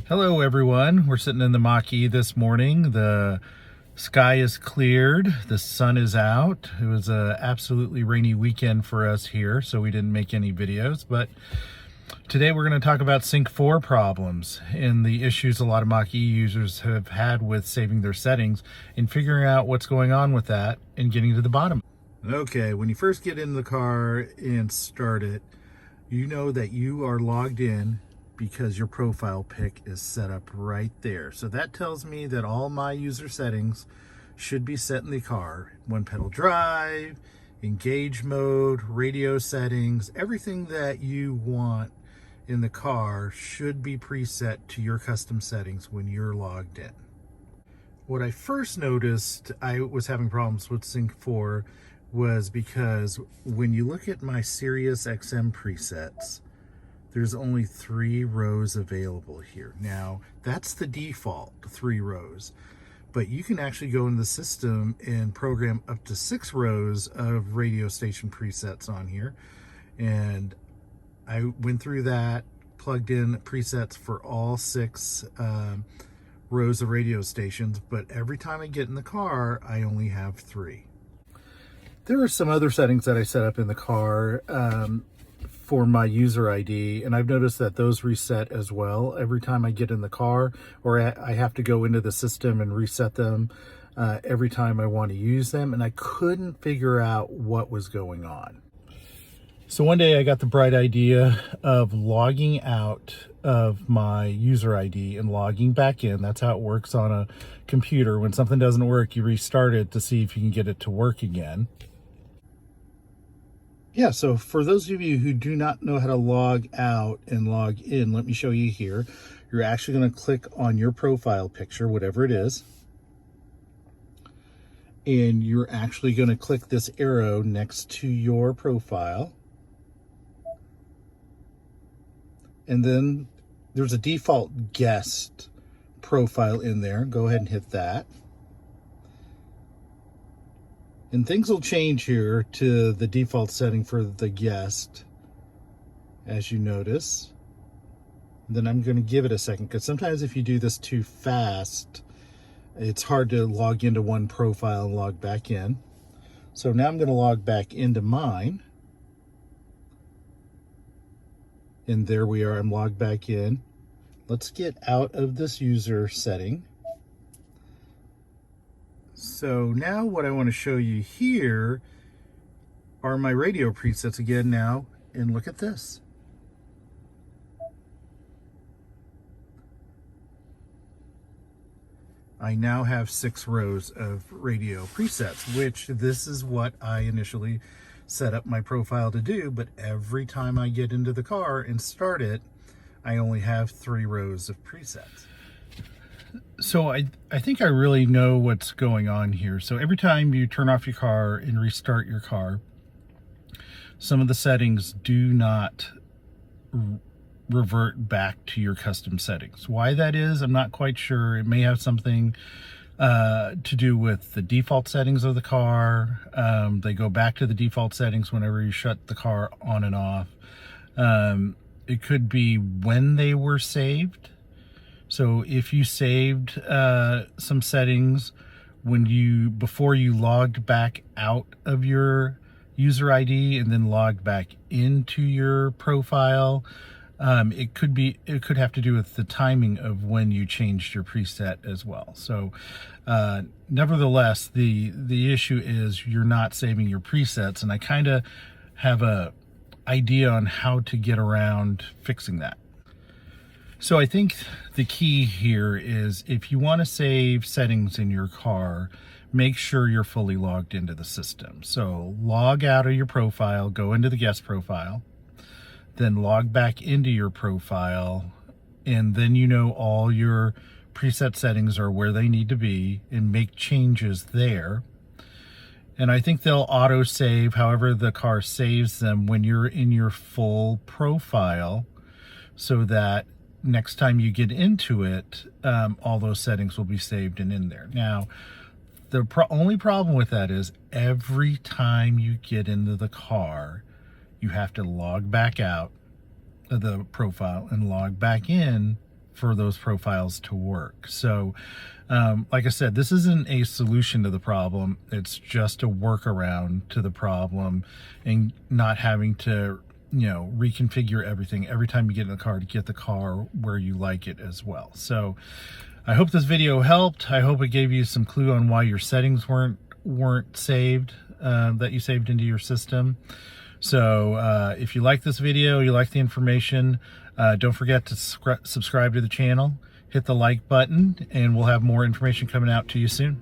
Hello everyone, we're sitting in the Mach-E this morning. The sky is cleared, the sun is out. It was an absolutely rainy weekend for us here, so we didn't make any videos, but today we're going to talk about Sync 4 problems and the issues a lot of Mach-E users have had with saving their settings and figuring out what's going on with that and getting to the bottom. Okay, when you first get in the car and start it, you know that you are logged in because your profile pic is set up right there. So that tells me that all my user settings should be set in the car. One pedal drive, engage mode, radio settings, everything that you want in the car should be preset to your custom settings when you're logged in. What I first noticed I was having problems with Sync 4 was because when you look at my Sirius XM presets, there's only 3 rows available here. Now, that's the default, 3 rows. But you can actually go in the system and program up to 6 rows of radio station presets on here. And I went through that, plugged in presets for all 6 rows of radio stations, but every time I get in the car, I only have 3. There are some other settings that I set up in the car for my user ID, and I've noticed that those reset as well every time I get in the car, or I have to go into the system and reset them every time I want to use them, and I couldn't figure out what was going on. So one day I got the bright idea of logging out of my user ID and logging back in. That's how it works on a computer. When something doesn't work, you restart it to see if you can get it to work again. Yeah, so for those of you who do not know how to log out and log in, let me show you here. You're actually going to click on your profile picture, whatever it is. And you're actually going to click this arrow next to your profile. And then there's a default guest profile in there. Go ahead and hit that. And things will change here to the default setting for the guest, as you notice. Then I'm going to give it a second, because sometimes if you do this too fast, it's hard to log into one profile and log back in. So now I'm going to log back into mine. And there we are, I'm logged back in. Let's get out of this user setting. So now what I want to show you here are my radio presets again now, and look at this. I now have 6 rows of radio presets, which this is what I initially set up my profile to do, but every time I get into the car and start it, I only have 3 rows of presets. So I think I really know what's going on here. So every time you turn off your car and restart your car, some of the settings do not revert back to your custom settings. Why that is, I'm not quite sure. It may have something to do with the default settings of the car. They go back to the default settings whenever you shut the car on and off. It could be when they were saved. So if you saved some settings before you logged back out of your user ID and then logged back into your profile, it could have to do with the timing of when you changed your preset as well. So nevertheless, the issue is you're not saving your presets, and I kind of have a idea on how to get around fixing that. So I think the key here is if you want to save settings in your car, make sure you're fully logged into the system. So log out of your profile, go into the guest profile, then log back into your profile, and then you know all your preset settings are where they need to be, and make changes there. And I think they'll auto save however the car saves them when you're in your full profile, so that next time you get into it, all those settings will be saved and in there. Now, the only problem with that is every time you get into the car, you have to log back out of the profile and log back in for those profiles to work. So like I said, this isn't a solution to the problem. It's just a workaround to the problem, and not having to, you know, reconfigure everything every time you get in the car to get the car where you like it as well. So I hope this video helped. I hope it gave you some clue on why your settings weren't saved, that you saved into your system. So if you like this video, you like the information, don't forget to subscribe to the channel, hit the like button, and we'll have more information coming out to you soon.